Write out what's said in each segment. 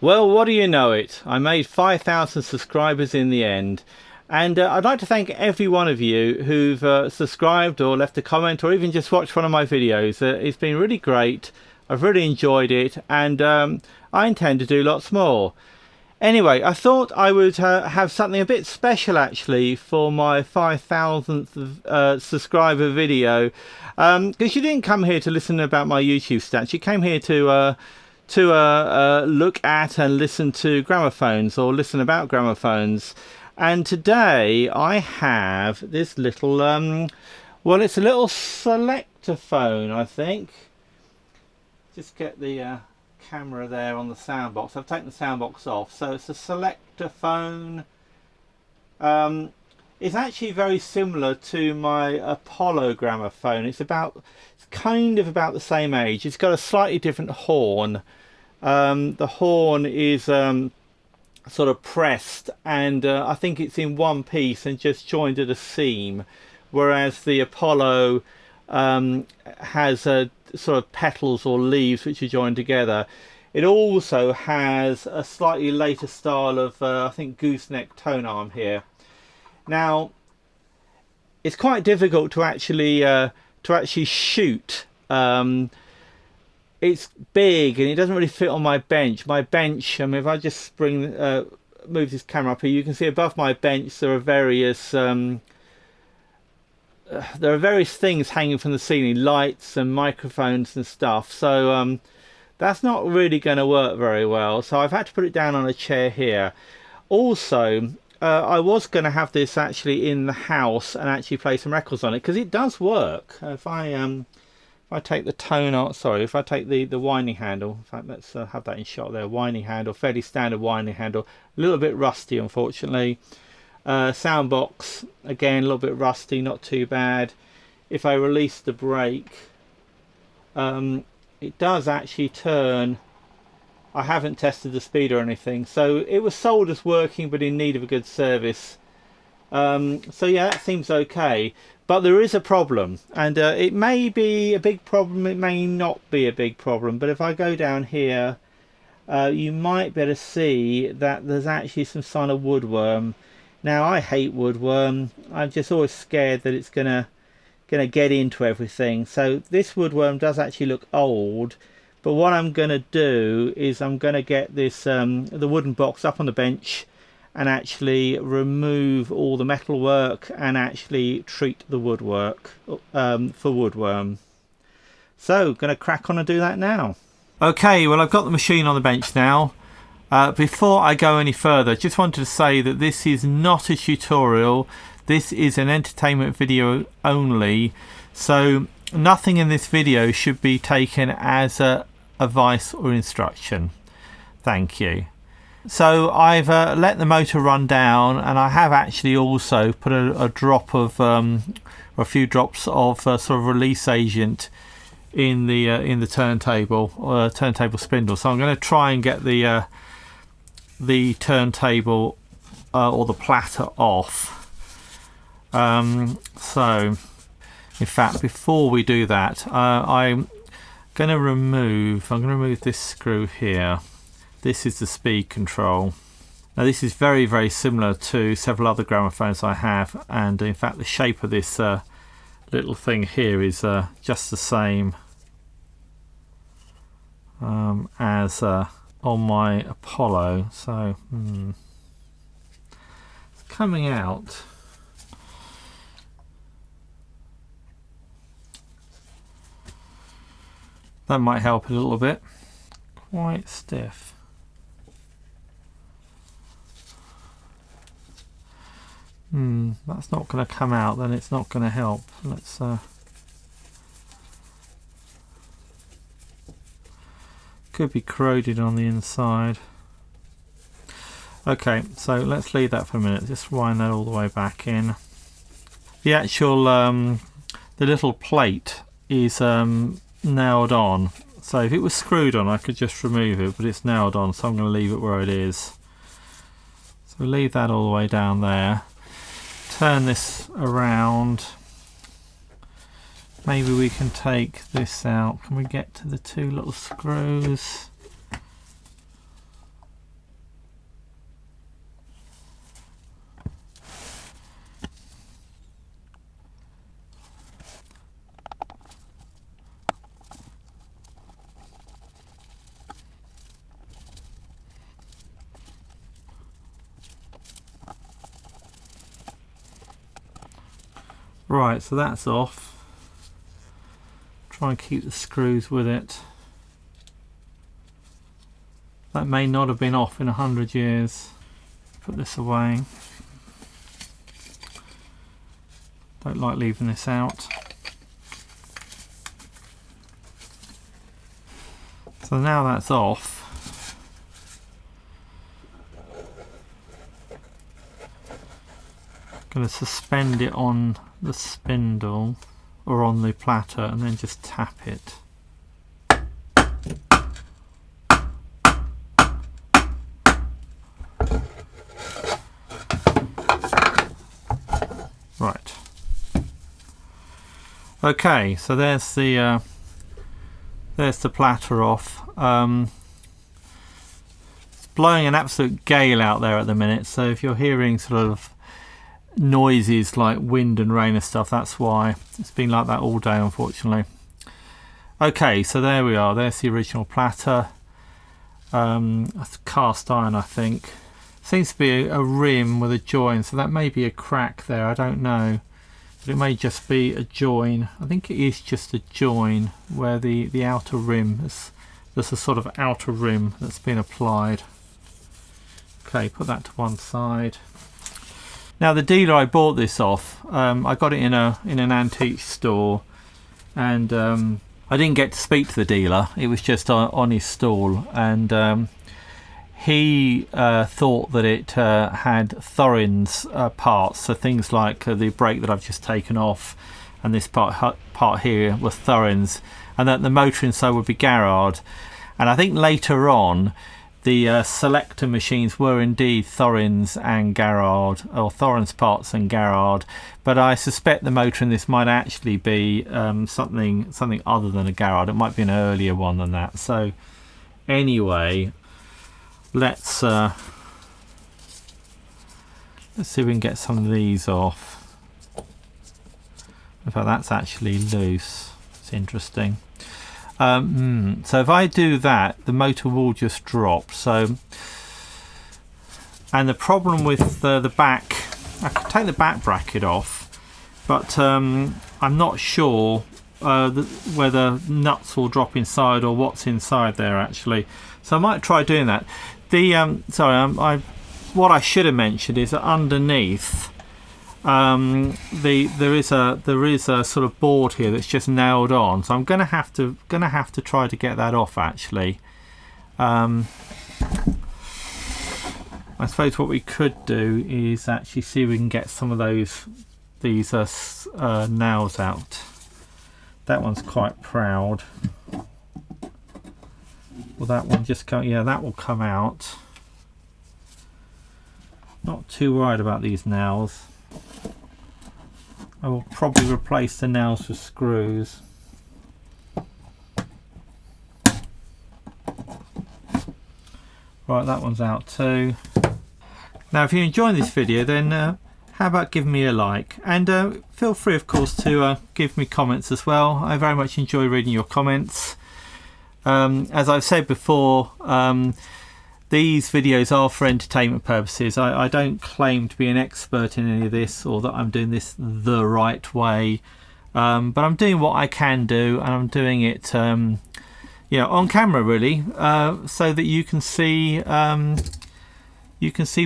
Well, what do you know it? I made 5,000 subscribers in the end. And I'd like to thank every one of you who've subscribed or left a comment or even just watched one of my videos. It's been really great. I've really enjoyed it, and I intend to do lots more. Anyway, I thought I would have something a bit special actually for my 5,000th subscriber video, because you didn't come here to listen about my YouTube stats. You came here to look at and listen to gramophones or listen about gramophones. And today I have this little well, it's a little Selecta-phone, I think. Just get the camera there on the sound box. I've taken the sound box off, so it's a Selecta-phone. It's actually very similar to my Apollo gramophone. It's kind of about the same age. It's got a slightly different horn. The horn is sort of pressed, and I think it's in one piece and just joined at a seam, whereas the Apollo has sort of petals or leaves which are joined together. It also has a slightly later style of I think gooseneck tone arm here. Now it's quite difficult to actually shoot. It's big and it doesn't really fit on my bench. My bench, I mean, if I just move this camera up here, you can see above my bench there are various things hanging from the ceiling, lights and microphones and stuff. So that's not really going to work very well. So I've had to put it down on a chair here. Also, I was going to have this actually in the house and actually play some records on it, because it does work. If I take the tone out, sorry, if I take the winding handle, in fact, let's have that in shot there. Winding handle, fairly standard winding handle, a little bit rusty, unfortunately. Sound box, again, a little bit rusty, not too bad. If I release the brake, it does actually turn. I haven't tested the speed or anything, so it was sold as working but in need of a good service. So yeah, that seems okay. But there is a problem, and it may be a big problem, it may not be a big problem. But if I go down here, you might be able to see that there's actually some sign of woodworm. Now, I hate woodworm. I'm just always scared that it's gonna get into everything. So this woodworm does actually look old. But what I'm gonna do is I'm gonna get this the wooden box up on the bench and actually remove all the metalwork and actually treat the woodwork for woodworm. So gonna crack on and do that now. Okay, well, I've got the machine on the bench now. Before I go any further, just wanted to say that this is not a tutorial. This is an entertainment video only, so nothing in this video should be taken as advice or instruction. Thank you. So I've let the motor run down, and I have actually also put a drop of or a few drops of sort of release agent in the turntable or turntable spindle. So I'm going to try and get the turntable or the platter off. So in fact, before we do that, I'm going to remove this screw here. This is the speed control. Now this is very, very similar to several other gramophones I have, and in fact the shape of this little thing here is just the same as on my Apollo. So it's coming out. That might help a little bit. Quite stiff. That's not going to come out, then it's not going to help. Let's could be corroded on the inside. Okay, so let's leave that for a minute. Just wind that all the way back in. The actual the little plate is nailed on, so if it was screwed on I could just remove it, but it's nailed on, so I'm going to leave it where it is. So leave that all the way down there. Turn this around. Maybe we can take this out. Can we get to the two little screws? Right, so that's off. Try and keep the screws with it. That may not have been off in 100 years. Put this away. Don't like leaving this out. So now that's off. Going to suspend it on the spindle or on the platter and then just tap it. Right. Okay, so there's the platter off. It's blowing an absolute gale out there at the minute, so if you're hearing sort of noises like wind and rain and stuff, that's why. It's been like that all day, unfortunately. Okay, so there we are. There's the original platter. That's cast iron, I think. Seems to be a rim with a join, so that may be a crack there, I don't know. But it may just be a join. I think it is just a join where the outer rim is. There's a sort of outer rim that's been applied. Okay, put that to one side. Now the dealer I bought this off, I got it in an antique store, and I didn't get to speak to the dealer. It was just on his stall, and he thought that it had Thorin's parts, so things like the brake that I've just taken off, and this part here was Thorin's, and that the motor inside would be Garrard. And I think later on, the Selecta machines were indeed Thorin's and Garrard, or Thorin's parts and Garrard, but I suspect the motor in this might actually be something other than a Garrard. It might be an earlier one than that. So anyway, let's see if we can get some of these off. In fact, that's actually loose. It's interesting. So if I do that, the motor will just drop. So, and the problem with the back, I could take the back bracket off, but I'm not sure whether nuts will drop inside or what's inside there actually. So I might try doing that. What I should have mentioned is that underneath there is a sort of board here that's just nailed on, so I'm gonna have to try to get that off actually. I suppose what we could do is actually see if we can get some of these nails out. That one's quite proud. Well, that one just come, yeah, that will come out. Not too worried about these nails. I will probably replace the nails with screws. Right, that one's out too. Now if you enjoyed this video, then how about giving me a like, and feel free of course to give me comments as well. I very much enjoy reading your comments. As I've said before, these videos are for entertainment purposes. I don't claim to be an expert in any of this, or that I'm doing this the right way, but I'm doing what I can do, and I'm doing it on camera really, so that you can see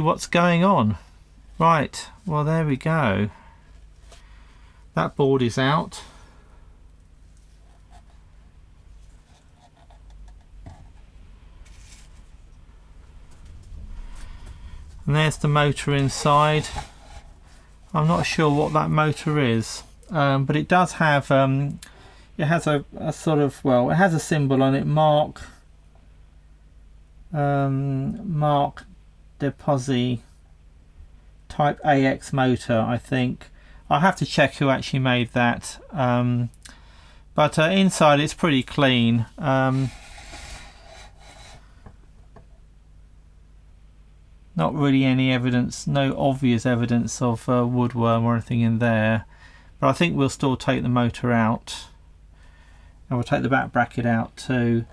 what's going on. Right, well there we go. That board is out. And there's the motor inside. I'm not sure what that motor is, but it does have it has a sort of, well, it has a symbol on it, Mark Deposit Type AX motor, I think. I'll have to check who actually made that, but inside it's pretty clean. Not really any evidence, no obvious evidence of woodworm or anything in there, but I think we'll still take the motor out, and we'll take the back bracket out too.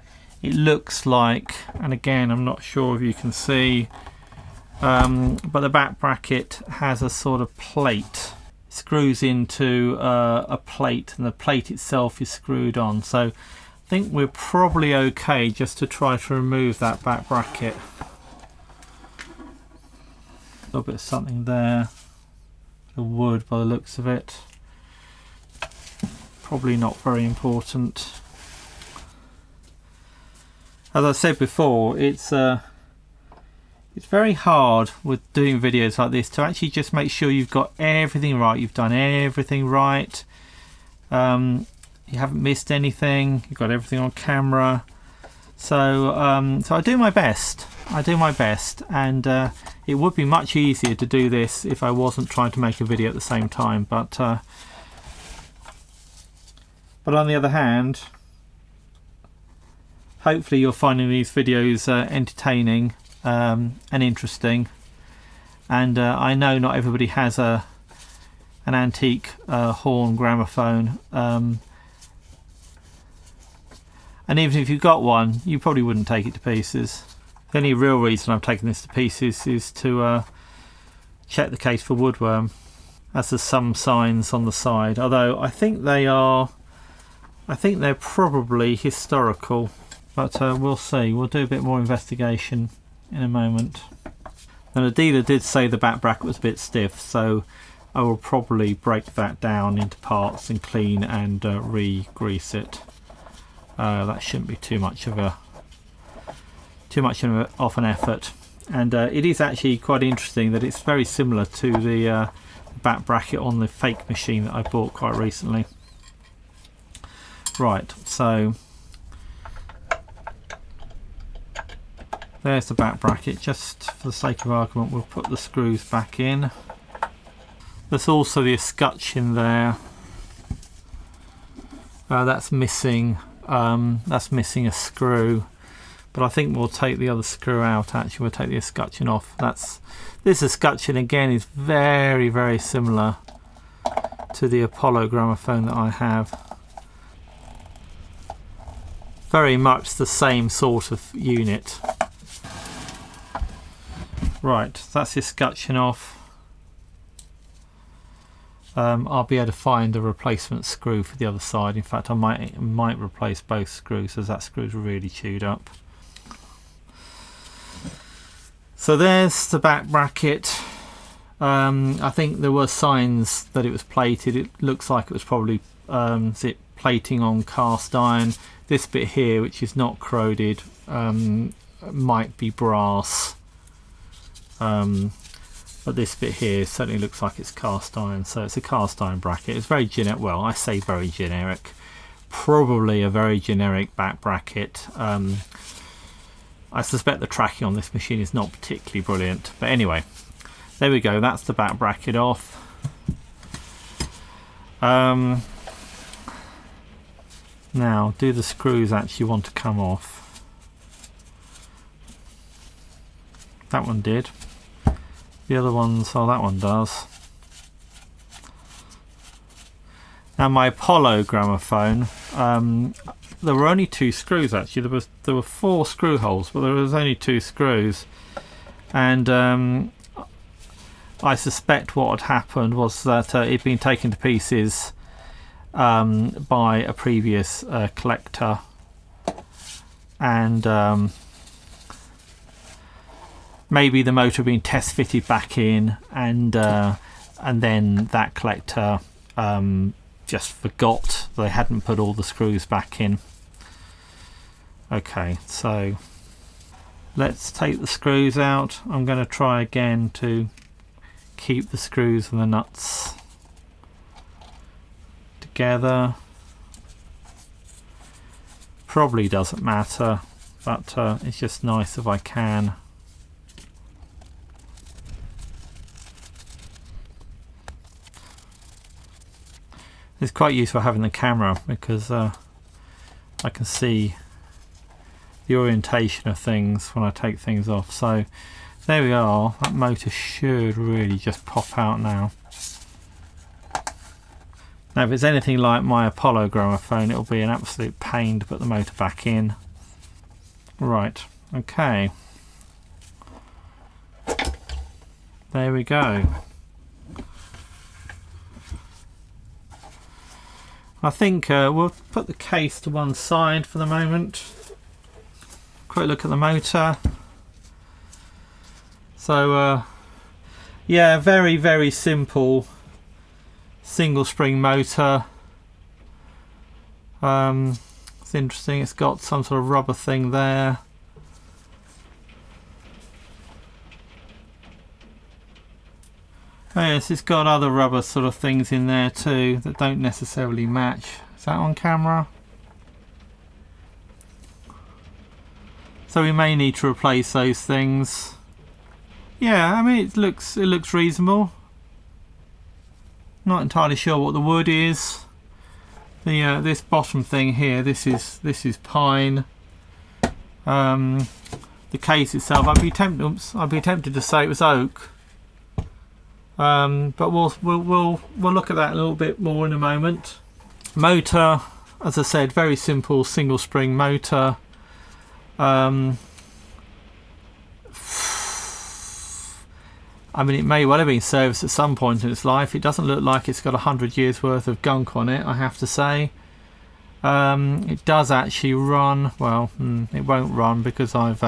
It looks like, and again I'm not sure if you can see, but the back bracket has a sort of plate screws into a plate, and the plate itself is screwed on. So I think we're probably okay just to try to remove that back bracket. A little bit of something there, the wood by the looks of it. Probably not very important. As I said before, it's very hard with doing videos like this to actually just make sure you've got everything right, you've done everything right, you haven't missed anything, you've got everything on camera. So so I do my best. And it would be much easier to do this if I wasn't trying to make a video at the same time, but on the other hand, hopefully you're finding these videos entertaining and interesting. And I know not everybody has an antique horn gramophone, and even if you got one, you probably wouldn't take it to pieces. The only real reason I'm taking this to pieces is to check the case for woodworm, as there's some signs on the side, although I think they're probably historical, but we'll see. We'll do a bit more investigation in a moment. And the dealer did say the back bracket was a bit stiff, so I will probably break that down into parts and clean and re-grease it. That shouldn't be too much of an effort. And it is actually quite interesting that it's very similar to the back bracket on the fake machine that I bought quite recently. Right, so there's the back bracket. Just for the sake of argument, we'll put the screws back in. There's also the escutcheon there. That's missing a screw, but I think we'll take the other screw out. Actually, we'll take the escutcheon off. This escutcheon again is very, very similar to the Apollo gramophone that I have. Very much the same sort of unit. Right, that's the escutcheon off. I'll be able to find a replacement screw for the other side. In fact, I might replace both screws, as that screw's really chewed up. So there's the back bracket. I think there were signs that it was plated. It looks like it was probably zip plating on cast iron. This bit here, which is not corroded, might be brass. But this bit here certainly looks like it's cast iron, so it's a cast iron bracket. It's very generic. Well, I say very generic. Probably a very generic back bracket. I suspect the tracking on this machine is not particularly brilliant, but anyway, there we go. That's the back bracket off. Now, do the screws actually want to come off? That one did. The other ones, oh, that one does. Now, my Apollo gramophone, there were only 2 screws actually. There were 4 screw holes, but there was only 2 screws, and I suspect what had happened was that it'd been taken to pieces by a previous collector, and maybe the motor had been test fitted back in, and then that collector just forgot they hadn't put all the screws back in. Okay, so let's take the screws out. I'm going to try again to keep the screws and the nuts together. Probably doesn't matter, but it's just nice if I can. It's quite useful having the camera because I can see the orientation of things when I take things off. So there we are. That motor should really just pop out now. Now, if it's anything like my Apollo gramophone, it'll be an absolute pain to put the motor back in. Right, okay. There we go. I think we'll put the case to one side for the moment. Quick look at the motor. So yeah, very, very simple single spring motor. It's interesting, it's got some sort of rubber thing there. Oh yes, it's got other rubber sort of things in there too that don't necessarily match. Is that on camera? So we may need to replace those things. Yeah, I mean it looks reasonable. Not entirely sure what the wood is. The this bottom thing here, this is pine. The case itself, I'd be tempted to say it was oak. But we'll look at that a little bit more in a moment. Motor, as I said, very simple single spring motor. I mean, it may well have been serviced at some point in its life. It doesn't look like it's got 100 years worth of gunk on it, I have to say. It does actually run. Well, it won't run because I've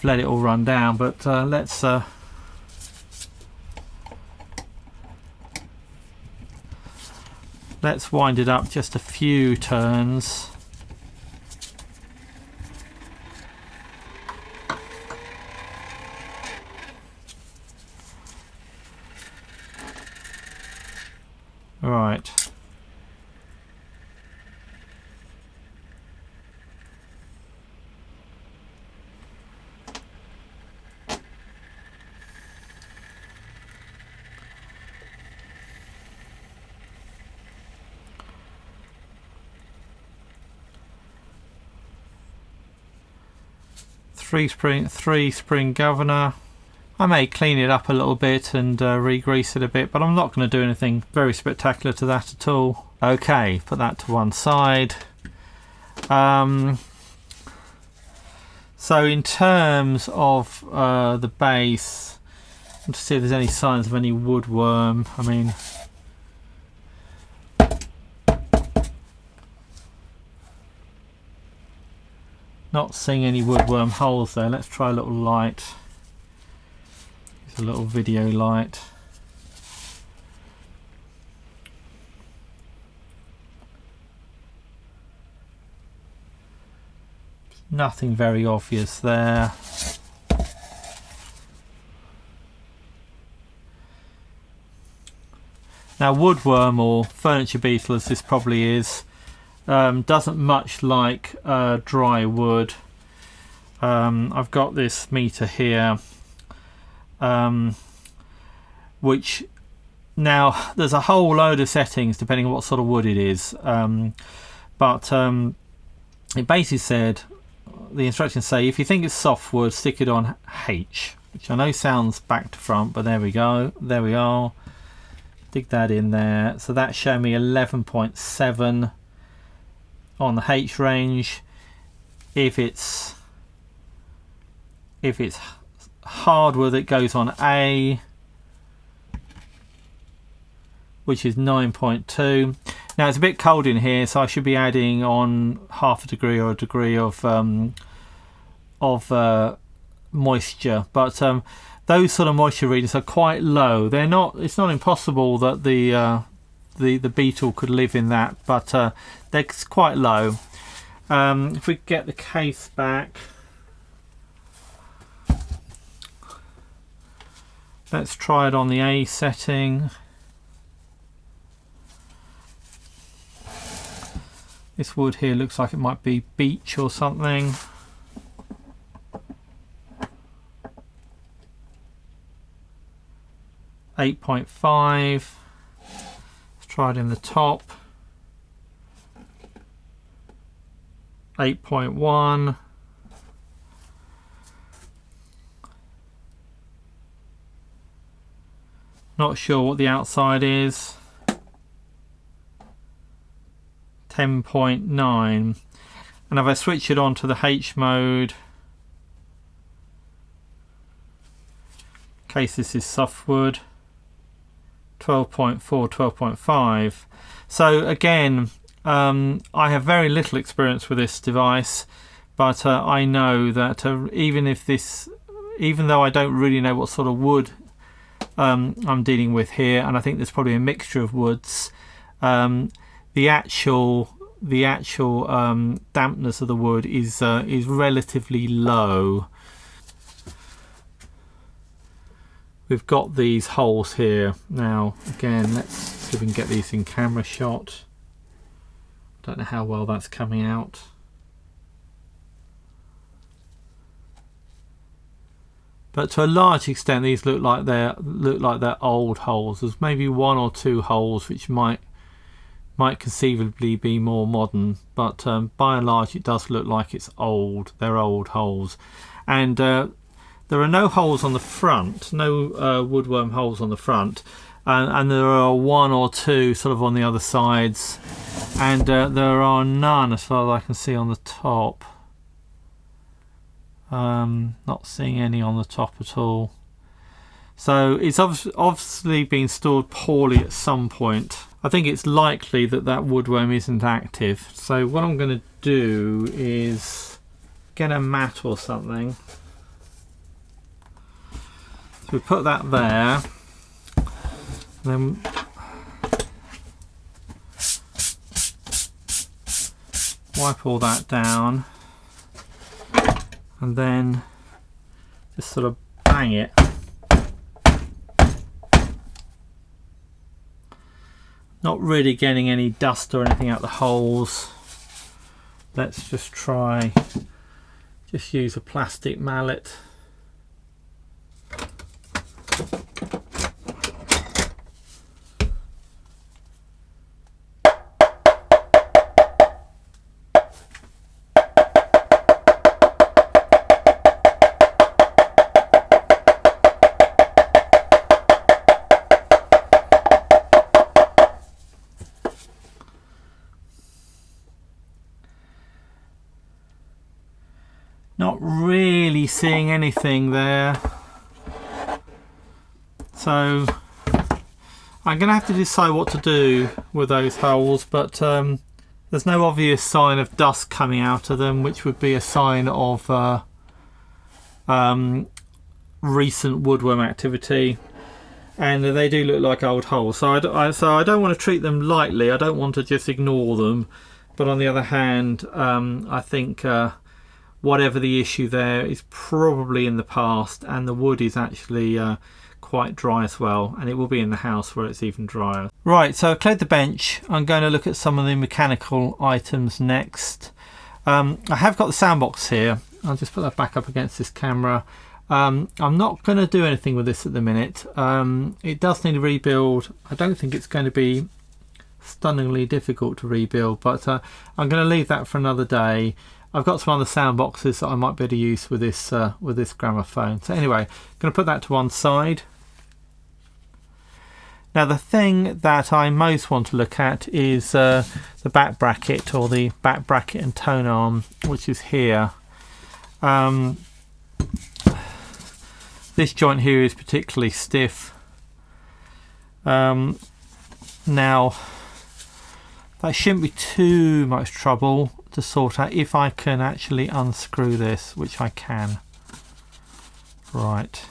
let it all run down. But let's wind it up just a few turns. Right. Three spring governor. I may clean it up a little bit and re-grease it a bit, but I'm not going to do anything very spectacular to that at all. Okay, put that to one side. So in terms of the base, to see if there's any signs of any woodworm. I mean, not seeing any woodworm holes there. Let's try a little light. A little video light. Nothing very obvious there. Now woodworm, or furniture beetle as this probably is, doesn't much like dry wood. I've got this meter here, which now there's a whole load of settings depending on what sort of wood it is, but it basically said, the instructions say, if you think it's softwood, stick it on H, which I know sounds back to front, but there we go, there we are. Dig that in there. So that's showing me 11.7 on the H range. If it's hardwood, it goes on A, which is 9.2. Now it's a bit cold in here, so I should be adding on half a degree or a degree of moisture, but those sort of moisture readings are quite low. They're not. It's not impossible that the beetle could live in that, but they're quite low. If we get the case back, let's try it on the A setting. This wood here looks like it might be beech or something. .5. Let's try it in the top. 8.1. Not sure what the outside is. 10.9. And if I switch it on to the H mode, in case this is softwood, 12.4, 12.5. So again, I have very little experience with this device, but I know that even though I don't really know what sort of wood I'm dealing with here, and I think there's probably a mixture of woods, the actual dampness of the wood is relatively low. We've got these holes here now. Again, let's see if we can get these in camera shot. Don't know how well that's coming out. But to a large extent, these look like they're old holes. There's maybe one or two holes which might conceivably be more modern, but by and large, it does look like it's old. They're old holes, and there are no holes on the front, no Woodworm holes on the front, and there are one or two sort of on the other sides, and there are none as far as I can see on the top. Not seeing any on the top at all. So it's obviously been stored poorly at some point. I think it's likely that Woodworm isn't active. So what I'm going to do is get a mat or something. So we put that there, then wipe all that down, and then just sort of bang it. Not really getting any dust or anything out the holes. Let's just try, just use a plastic mallet. Not really seeing anything there, so I'm going to have to decide what to do with those holes, but there's no obvious sign of dust coming out of them, which would be a sign of recent woodworm activity, and they do look like old holes, so I don't want to treat them lightly. I don't want to just ignore them, but on the other hand, I think whatever the issue there is probably in the past, and the wood is actually quite dry as well, and it will be in the house where it's even drier. Right, so I've cleared the bench. I'm going to look at some of the mechanical items next. I have got the sound box here. I'll just put that back up against this camera. I'm not going to do anything with this at the minute. It does need a rebuild. I don't think it's going to be stunningly difficult to rebuild, but I'm going to leave that for another day. I've got some other sound boxes that I might be able to use with this gramophone. So anyway, I'm going to put that to one side. Now the thing that I most want to look at is the back bracket, or the back bracket and tone arm, which is here. This joint here is particularly stiff. Now that shouldn't be too much trouble to sort out if I can actually unscrew this, which I can. Right.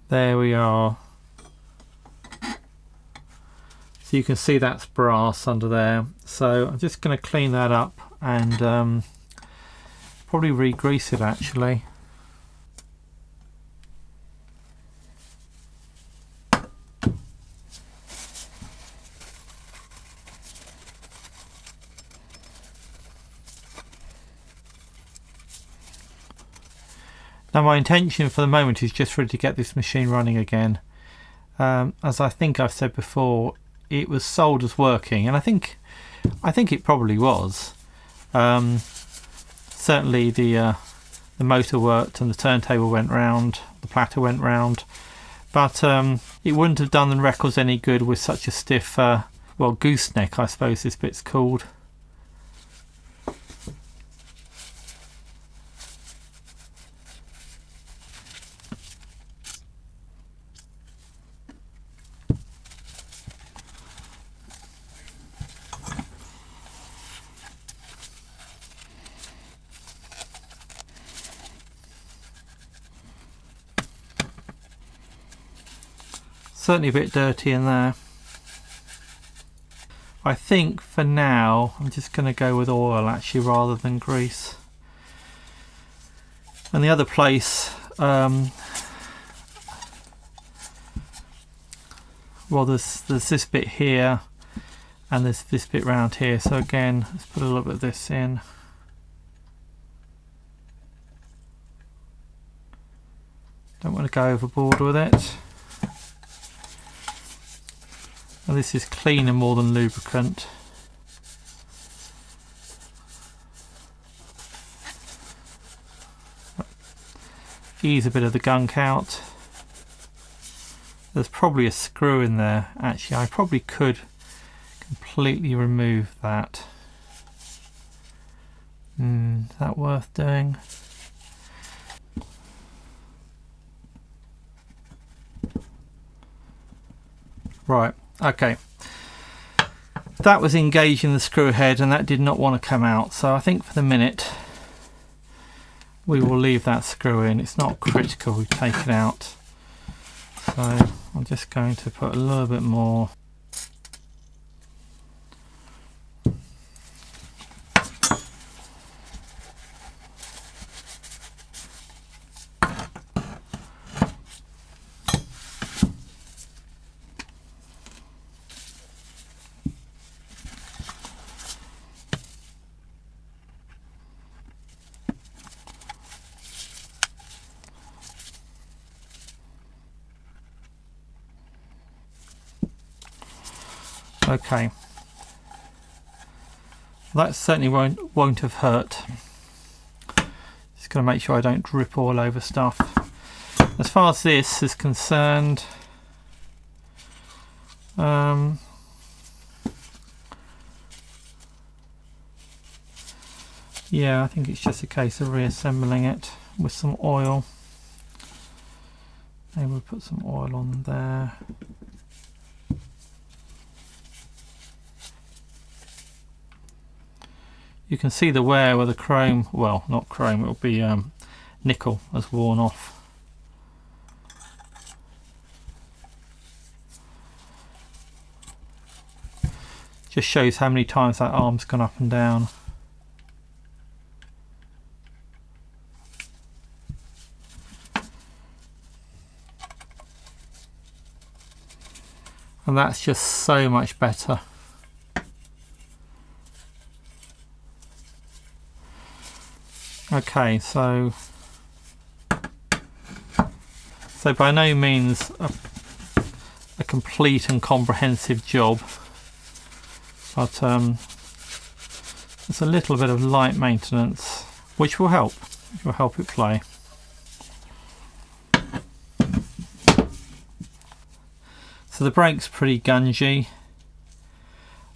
There we are. So you can see that's brass under there. So I'm just going to clean that up and probably re-grease it actually. Now my intention for the moment is just really to get this machine running again. As I think I've said before, it was sold as working, and I think it probably was. Certainly the motor worked and the turntable went round, the platter went round, but it wouldn't have done the records any good with such a stiff, well, gooseneck I suppose this bit's called. certainly a bit dirty in there. I think for now I'm just going to go with oil actually rather than grease. And the other place, well, there's this bit here and there's this bit round here, so again let's put a little bit of this in. Don't want to go overboard with it. And this is cleaner more than lubricant. Ease a bit of the gunk out. There's probably a screw in there. Actually, I probably could completely remove that. Is that worth doing? Right. Okay, that was engaging the screw head and that did not want to come out, so I think for the minute we will leave that screw in. It's not critical, we take it out. So I'm just going to put a little bit more. Okay, that certainly won't have hurt. Just going to make sure I don't drip all over stuff. As far as this is concerned, yeah, I think it's just a case of reassembling it with some oil. Maybe we'll put some oil on there. You can see the wear where the chrome, well, not chrome, it'll be nickel, has worn off. Just shows how many times that arm's gone up and down. And that's just so much better. Okay, so by no means a complete and comprehensive job, but it's a little bit of light maintenance which will help it play. So the brake's pretty gungy.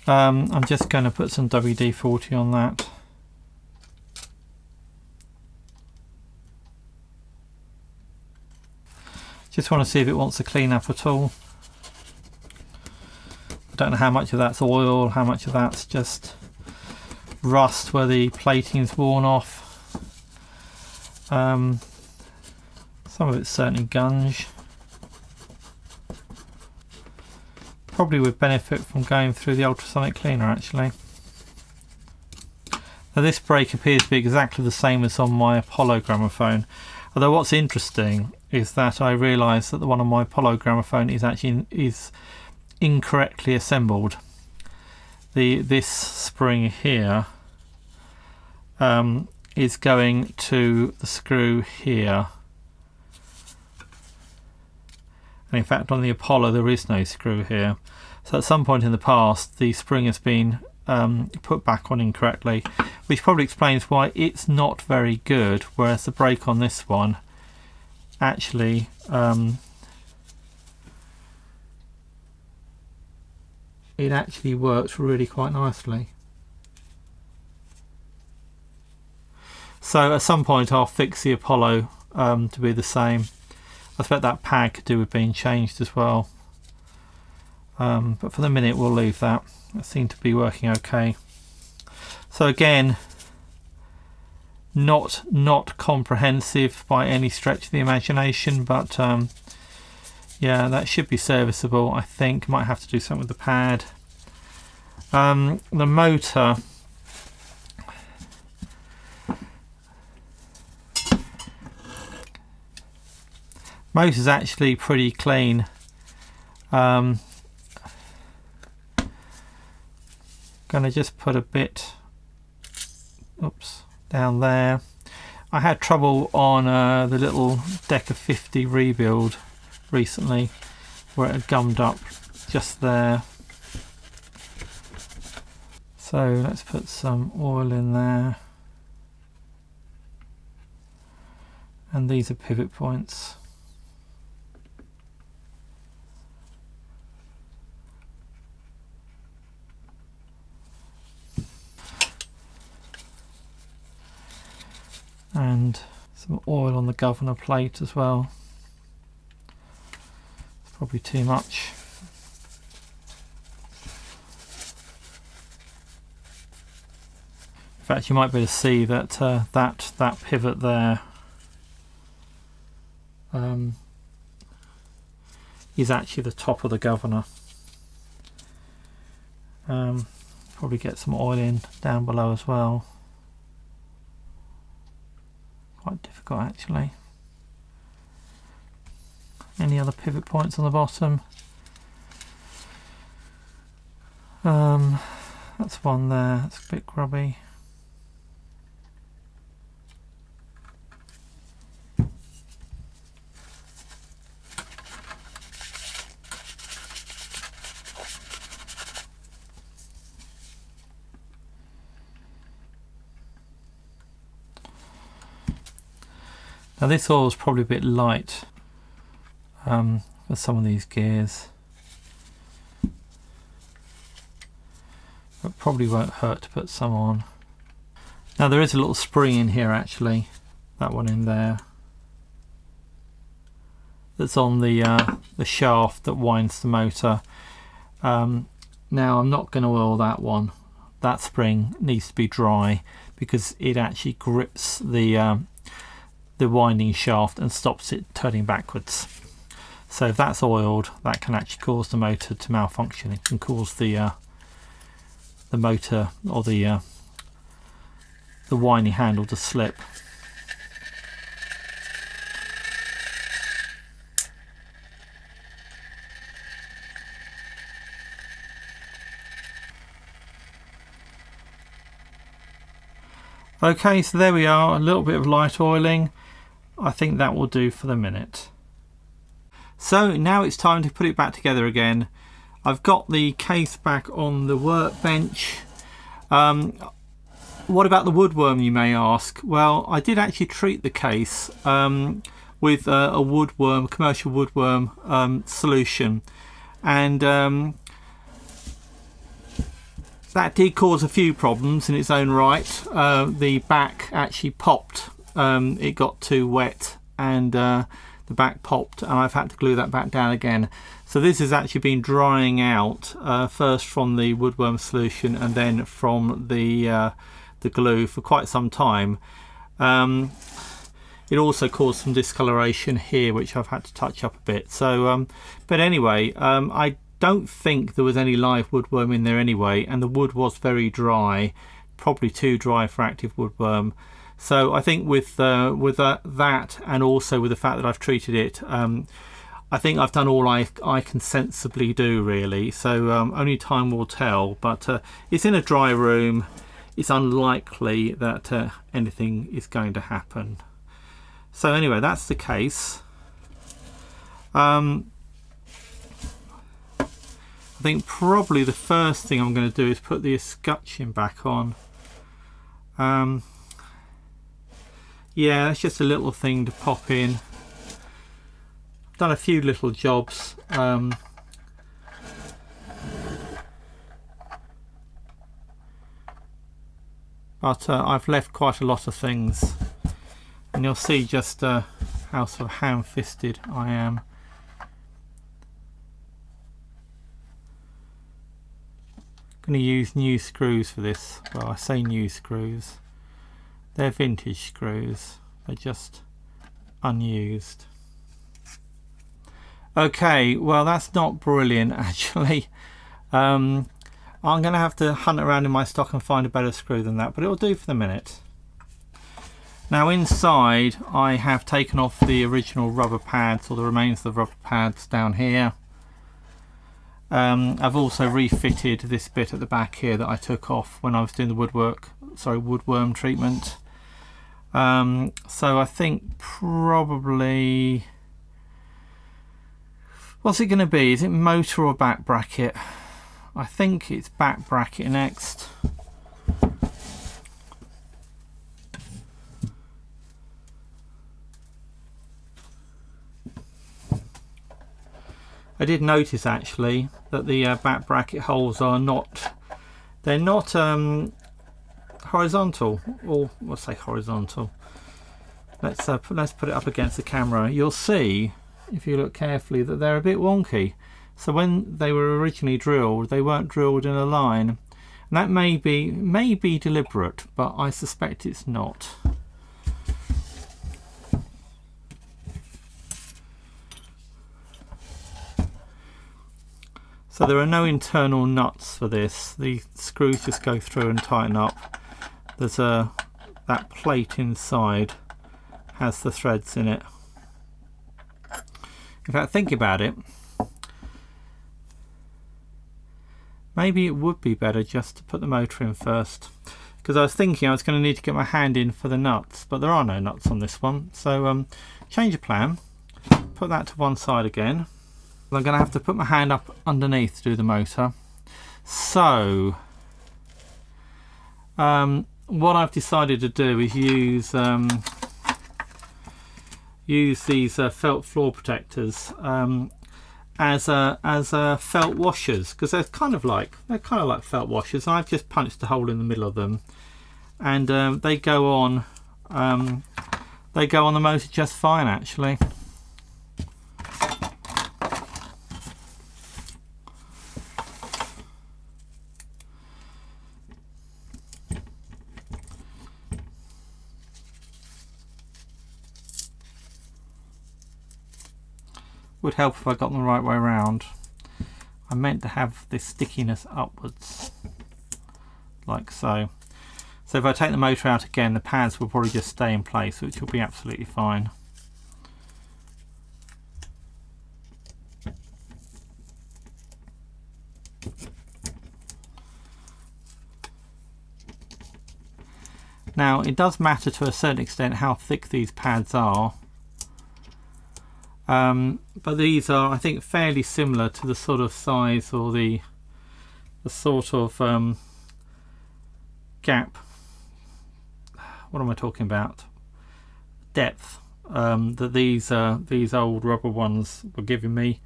I'm just going to put some WD-40 on that. Just want to see if it wants to clean up at all. I don't know how much of that's oil, how much of that's just rust where the plating's worn off. Some of it's certainly gunge. Probably would benefit from going through the ultrasonic cleaner actually. Now this brake appears to be exactly the same as on my Apollo gramophone. Although what's interesting is that I realised that the one on my Apollo gramophone is incorrectly assembled. This spring here is going to the screw here, and in fact on the Apollo there is no screw here. So at some point in the past the spring has been put back on incorrectly, which probably explains why it's not very good, whereas the brake on this one actually it actually works really quite nicely. So at some point I'll fix the Apollo to be the same. I expect that pad could do with being changed as well, but for the minute we'll leave that. It seemed to be working okay. So again, not comprehensive by any stretch of the imagination, but Yeah, that should be serviceable, I think. Might have to do something with the pad. The motor, motor's actually pretty clean. Gonna just put a bit, oops, down there. I had trouble on the little Deca 50 rebuild recently where it had gummed up just there. So let's put some oil in there, and these are pivot points. And some oil on the governor plate as well. It's probably too much. In fact, you might be able to see that that pivot there is actually the top of the governor. Probably get some oil in down below as well. Quite difficult actually. Any other pivot points on the bottom? That's one there, that's a bit grubby. Now this oil is probably a bit light for some of these gears, but probably won't hurt to put some on. Now there is a little spring in here actually, that one in there, that's on the shaft that winds the motor. Now I'm not going to oil that one. That spring needs to be dry because it actually grips the winding shaft and stops it turning backwards. So if that's oiled, that can actually cause the motor to malfunction. It can cause the motor or the winding handle to slip. Okay, so there we are, a little bit of light oiling. I think that will do for the minute. So now it's time to put it back together again. I've got the case back on the workbench. What about the Woodworm, you may ask? Well, I did actually treat the case with a Woodworm, commercial Woodworm solution, and that did cause a few problems in its own right. The back actually popped. It got too wet and the back popped, and I've had to glue that back down again. So this has actually been drying out first from the Woodworm solution and then from the glue for quite some time. It also caused some discoloration here, which I've had to touch up a bit. So, but anyway, I don't think there was any live woodworm in there anyway, and the wood was very dry, probably too dry for active woodworm. So I think with that, and also with the fact that I've treated it, I think I've done all I can sensibly do, really. So only time will tell, but it's in a dry room. It's unlikely that anything is going to happen. So anyway, that's the case. I think probably the first thing I'm going to do is put the escutcheon back on. Yeah, that's just a little thing to pop in. I've done a few little jobs. But I've left quite a lot of things. And you'll see just how sort of ham-fisted I am. I'm going to use new screws for this. Well, I say new screws. They're vintage screws. They're just unused. Okay, well that's not brilliant actually. I'm going to have to hunt around in my stock and find a better screw than that, but it'll do for the minute. Now inside I have taken off the original rubber pads, or the remains of the rubber pads down here. I've also refitted this bit at the back here that I took off when I was doing the woodworm treatment. So I think probably, what's it going to be? Is it motor or back bracket? I think it's back bracket next. I did notice actually that the back bracket holes are not, they're not horizontal, or let's say horizontal. Let's put it up against the camera. You'll see, if you look carefully, that they're a bit wonky. So when they were originally drilled, they weren't drilled in a line. And that may be deliberate, but I suspect it's not. So there are no internal nuts for this. The screws just go through and tighten up. There's that plate inside has the threads in it. In fact, think about it. Maybe it would be better just to put the motor in first, because I was thinking I was going to need to get my hand in for the nuts, but there are no nuts on this one. So change of plan. Put that to one side again. I'm going to have to put my hand up underneath to do the motor. So what I've decided to do is use these felt floor protectors as felt washers, because they're kind of like felt washers. And I've just punched a hole in the middle of them, and they go on the motor just fine actually. Would help if I got them the right way around. I meant to have this stickiness upwards, like so. So if I take the motor out again, the pads will probably just stay in place, which will be absolutely fine. Now it does matter to a certain extent how thick these pads are. But these are, I think, fairly similar to the sort of size, or the sort of gap, what am I talking about, depth that these old rubber ones were giving me.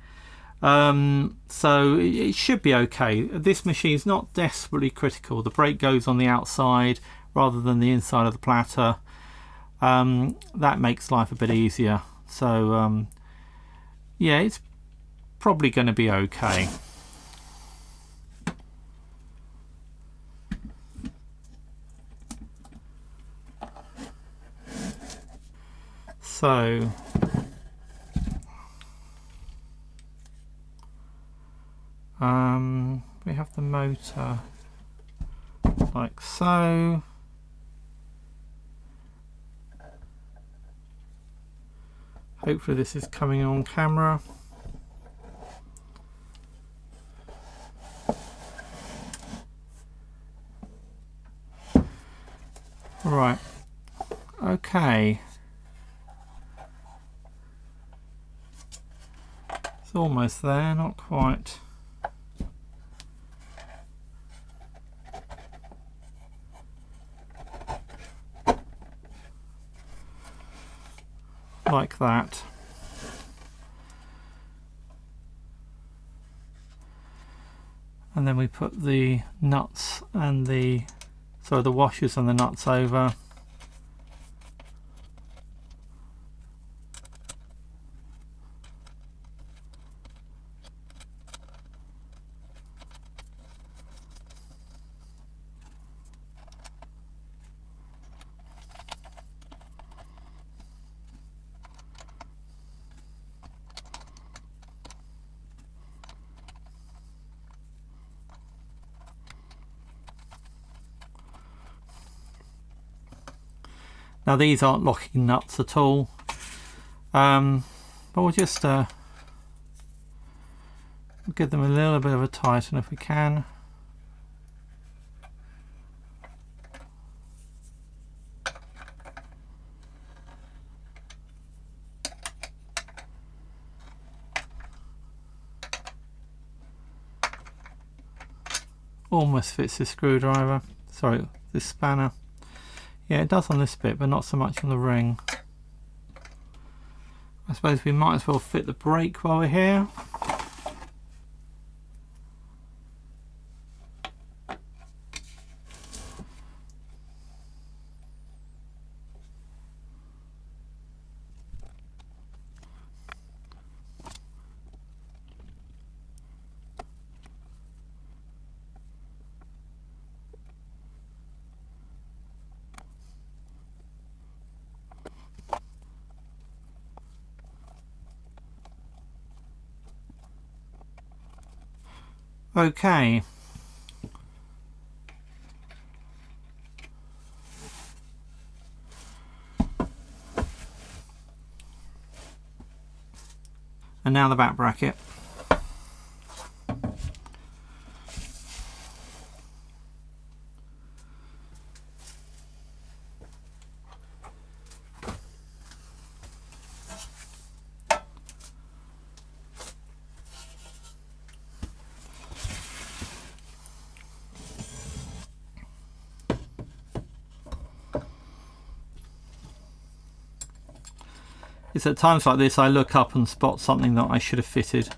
So it should be okay. This machine's not desperately critical. The brake goes on the outside rather than the inside of the platter. That makes life a bit easier. So yeah, it's probably going to be okay. So we have the motor like so. Hopefully this is coming on camera. Right, okay. It's almost there, not quite. Like that. And then we put the nuts and the washers and the nuts over. Now these aren't locking nuts at all, but we'll just give them a little bit of a tighten if we can. Almost fits this screwdriver, sorry, this spanner. Yeah, it does on this bit, but not so much on the ring. I suppose we might as well fit the brake while we're here. Okay. And now the back bracket. It's at times like this I look up and spot something that I should have fitted.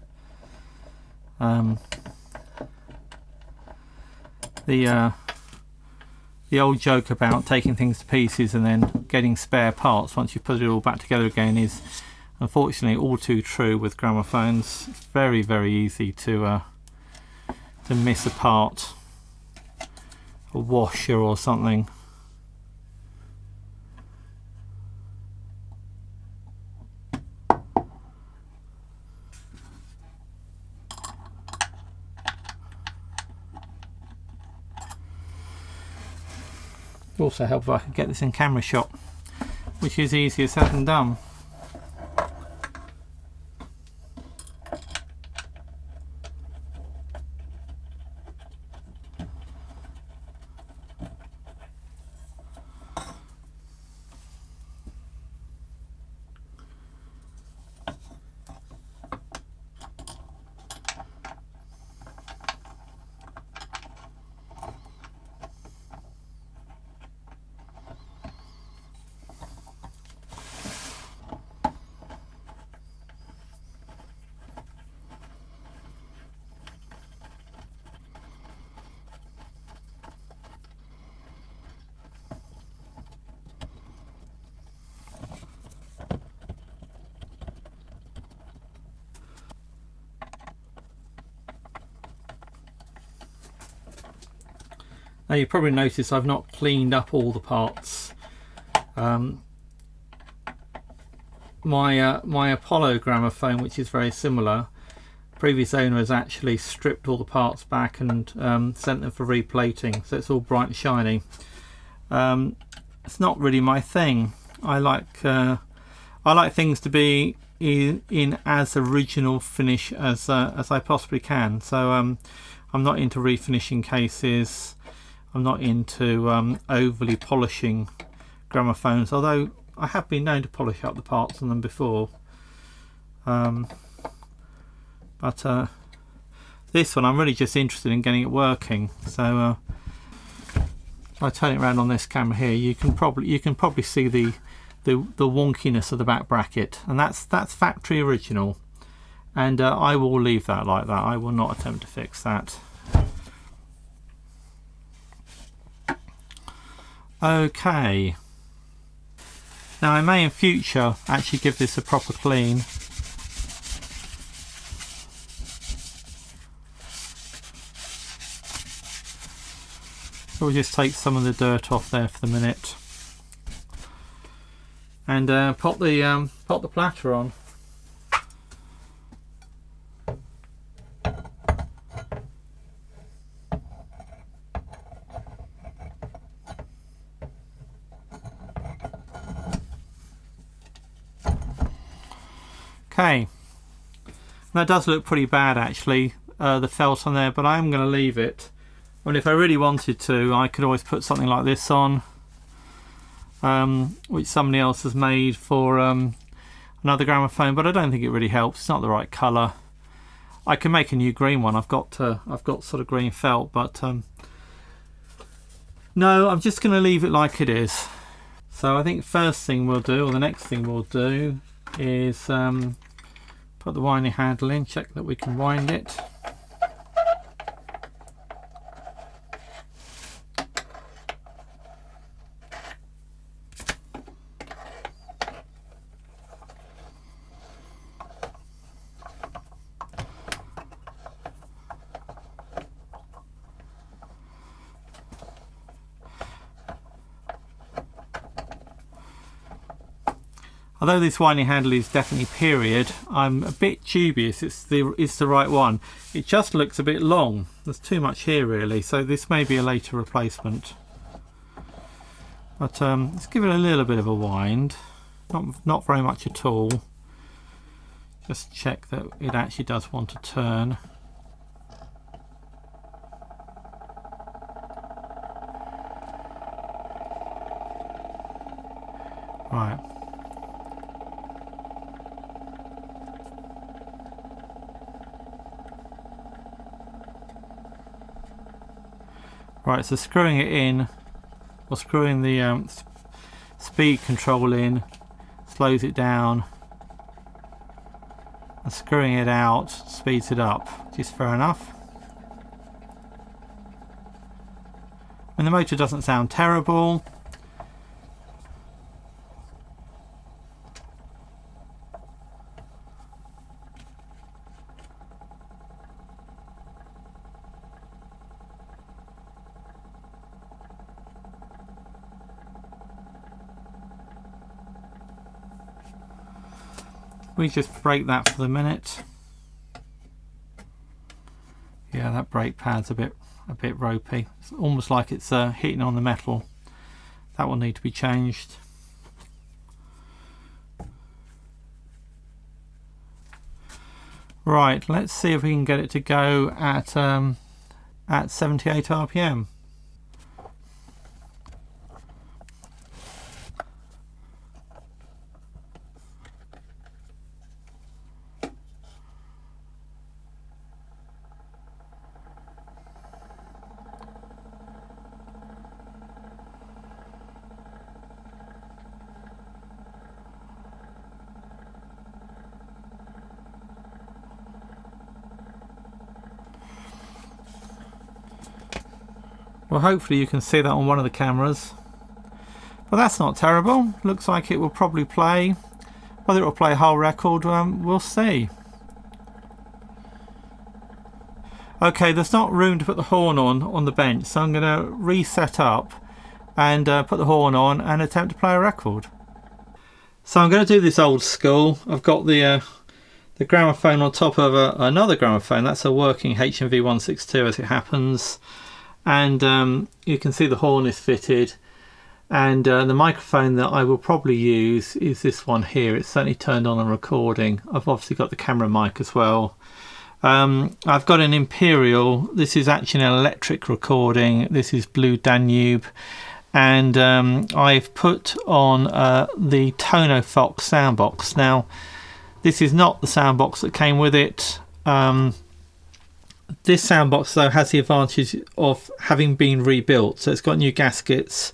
The old joke about taking things to pieces and then getting spare parts once you put it all back together again is unfortunately all too true with gramophones. It's very, very easy to miss a part, a washer or something. Also help if I could get this in camera shot, which is easier said than done. Now you probably notice I've not cleaned up all the parts. My Apollo gramophone, which is very similar, previous owner has actually stripped all the parts back and sent them for replating, so it's all bright and shiny. It's not really my thing. I like things to be in as original finish as I possibly can. So I'm not into refinishing cases. I'm not into overly polishing gramophones, although I have been known to polish up the parts on them before. But this one I'm really just interested in getting it working. So if I turn it around on this camera here, you can probably see the wonkiness of the back bracket, and that's factory original. And I will leave that like that. I will not attempt to fix that. Okay, now I may in future actually give this a proper clean. So we'll just take some of the dirt off there for the minute and pop the platter on. Okay, that does look pretty bad actually, the felt on there, but I am going to leave it. I mean, if I really wanted to, I could always put something like this on, which somebody else has made for another gramophone, but I don't think it really helps. It's not the right colour. I can make a new green one. I've got sort of green felt, but no, I'm just going to leave it like it is. So I think first thing we'll do, or the next thing we'll do, is put the winding handle in, check that we can wind it. Although this winding handle is definitely period, I'm a bit dubious it's the right one. It just looks a bit long. There's too much here really, so this may be a later replacement. But let's give it a little bit of a wind. Not very much at all. Just check that it actually does want to turn. Right. Right, so screwing it in, or screwing the speed control in, slows it down, and screwing it out speeds it up, which is fair enough. And the motor doesn't sound terrible. We just brake that for the minute. Yeah, that brake pad's a bit ropey. It's almost like it's hitting on the metal. That will need to be changed. Right, let's see if we can get it to go at 78 RPM. Well, hopefully you can see that on one of the cameras. But that's not terrible. Looks like it will probably play. Whether it will play a whole record, we'll see. Okay, there's not room to put the horn on the bench, so I'm going to reset up and put the horn on and attempt to play a record. So I'm going to do this old school. I've got the gramophone on top of another gramophone. That's a working HMV 162 as it happens. And you can see the horn is fitted, and the microphone that I will probably use is this one here. It's certainly turned on and recording. I've obviously got the camera mic as well. I've got an Imperial. This is actually an electric recording. This is Blue Danube, and I've put on the Tono Fox soundbox. Now this is not the soundbox that came with it. This soundbox though has the advantage of having been rebuilt, so it's got new gaskets.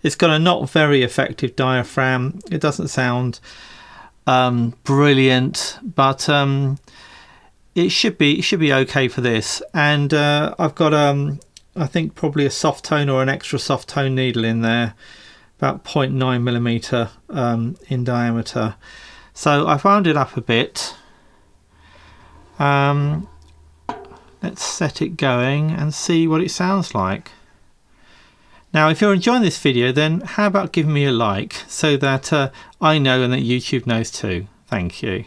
It's got a not very effective diaphragm. It doesn't sound brilliant, but it should be okay for this. And I've got I think probably a soft tone or an extra soft tone needle in there, about 0.9mm in diameter. So I've wound it up a bit. Let's set it going and see what it sounds like. Now, if you're enjoying this video, then how about giving me a like so that I know and that YouTube knows too. Thank you.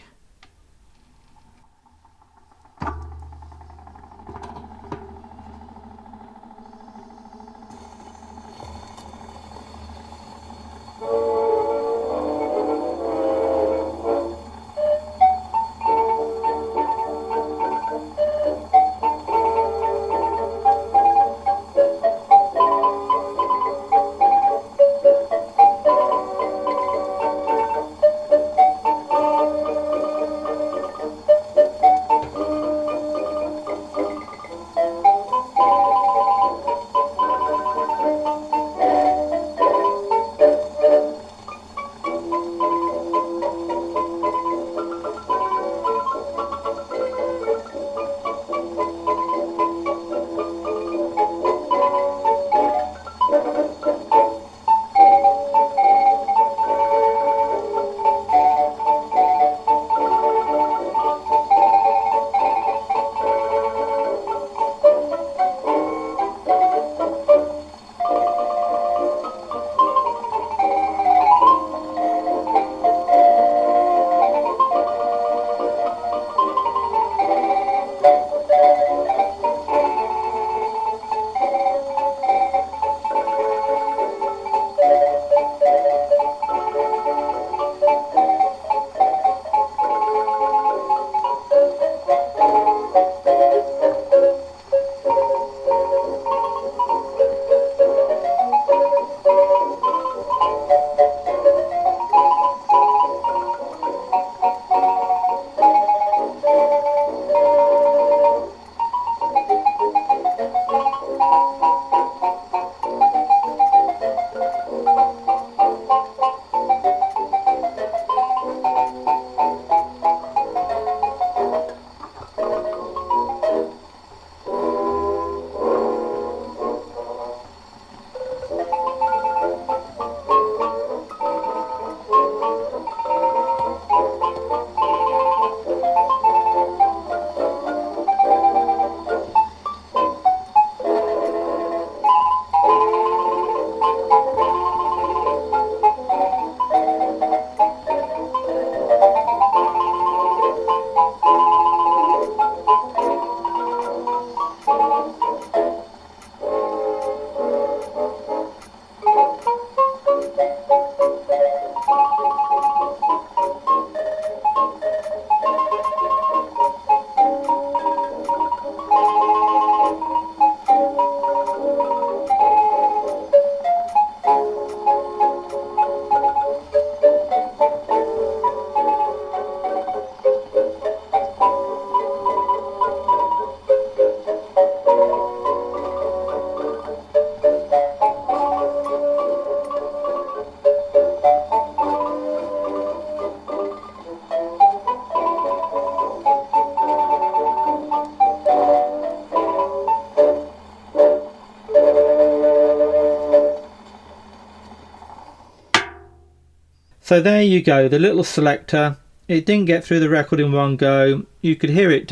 So there you go, the little selector. It didn't get through the record in one go. You could hear it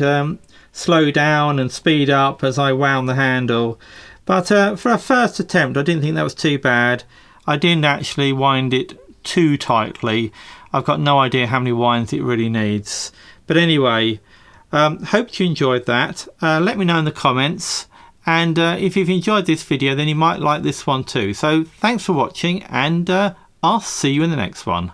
slow down and speed up as I wound the handle. But for a first attempt, I didn't think that was too bad. I didn't actually wind it too tightly. I've got no idea how many winds it really needs. But anyway, hope you enjoyed that. Let me know in the comments. And if you've enjoyed this video, then you might like this one too. So thanks for watching, and I'll see you in the next one.